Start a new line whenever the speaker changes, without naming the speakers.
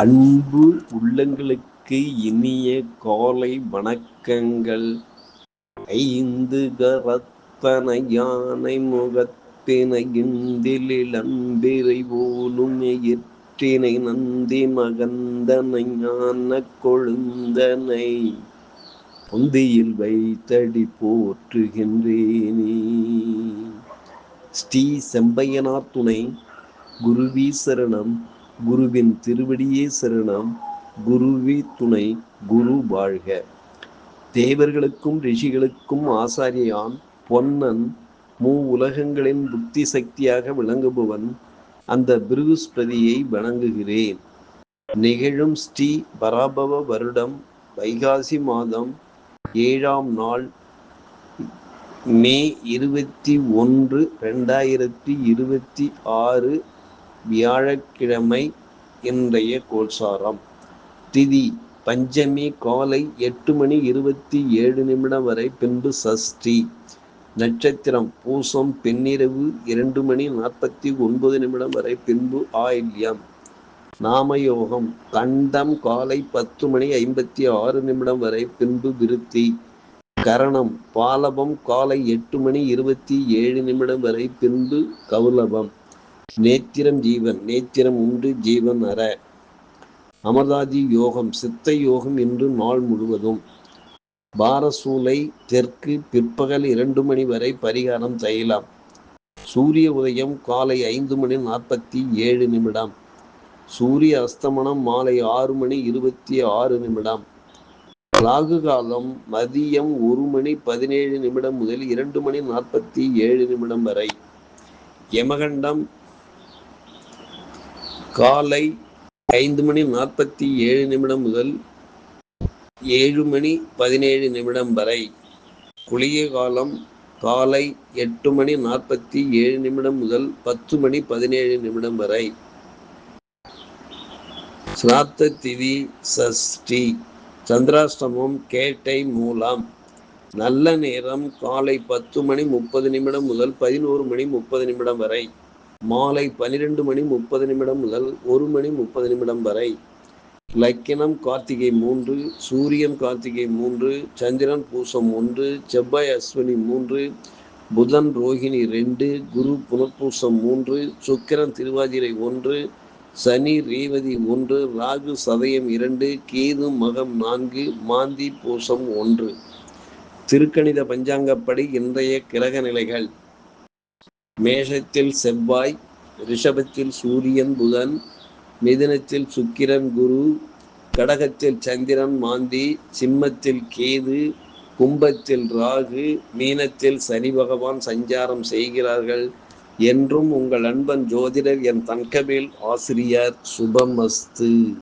அன்பு உள்ளங்களுக்கு இனிய காலை வணக்கங்கள். ஐந்து கரத்தன யானை முகத்தினை இந்திலிளம்பிறை போலும் எயிற்றினை நந்தி மகந்தனை ஞான கொழுந்தனை பொந்தியில் வைத்தடி போற்றுகின்றேனே. ஸ்ரீ செம்பையனார் துணை. குருவி சரணம். குருவின் திருவடியே சரணம். குருவி துணை. குரு வாழ்க. தேவர்களுக்கும் ரிஷிகளுக்கும் ஆசாரியான் பொன்னன் உலகங்களின் புத்தி சக்தியாக விளங்குபவன் அந்த பிருகுஸ்பதியை வணங்குகிறேன். நிகழும் ஸ்ரீ பராபவ வருடம் வைகாசி மாதம் 7ஆம் நாள் மே 21, 2026 வியாழக்கிழமை. இன்றைய கோல்சாரம். திதி பஞ்சமி காலை 8:27 வரை, பின்பு சஷ்டி. நட்சத்திரம் பூசம் பெண்ணிரவு 2:49 வரை, பின்பு ஆயில்யம். நாமயோகம் கண்டம் காலை 10:56 வரை, பின்பு விருத்தி. கரணம் பாலபம் காலை 8:27 வரை, பின்பு கௌலபம். நேத்திரம் ஜீவன். நேத்திரம் உண்டு, ஜீவன் அற. அமர்தாதி யோகம் சித்த யோகம் இன்று நாள் முழுவதும். பாரசூலை தெற்கு பிற்பகல் 2 வரை, பரிகாரம் தைலம். சூரிய உதயம் காலை 5:47. சூரிய அஸ்தமனம் மாலை 6:26. ராகு காலம் மதியம் 1:17 முதல் 2:47 வரை. யமகண்டம் காலை 5:47 முதல் 7:17 வரை. குளிய காலம் காலை 8:47 முதல் 10:17 வரை. சிராத்த திதி சஷ்டி. சந்திராஷ்டமம் கேட்டை மூலம். நல்ல நேரம் காலை 10:30 முதல் 11:30 வரை. மாலை 12:30 முதல் 1:30 வரை. லக்கினம் கார்த்திகை 3, சூரியன் கார்த்திகை 3, சந்திரன் பூசம் 1, செவ்வாய் அஸ்வினி 3, புதன் ரோகிணி 2, குரு புனர்பூசம் 3, சுக்கிரன் திருவாதிரை 1, சனி ரேவதி 1, ராகு சதயம் 2, கேது மகம் 4, மாந்தி பூசம் 1. திருக்கணித பஞ்சாங்கப்படி இன்றைய கிரக நிலைகள். மேஷத்தில் செவ்வாய், ரிஷபத்தில் சூரியன் புதன், மிதுனத்தில் சுக்கிரன் குரு, கடகத்தில் சந்திரன் மாந்தி, சிம்மத்தில் கேது, கும்பத்தில் ராகு, மீனத்தில் சனி பகவான் சஞ்சாரம் செய்கிறார்கள். என்றும் உங்கள் அன்பன் ஜோதிடர் என் தன்கவேல் ஆசிரியர். சுபமஸ்து.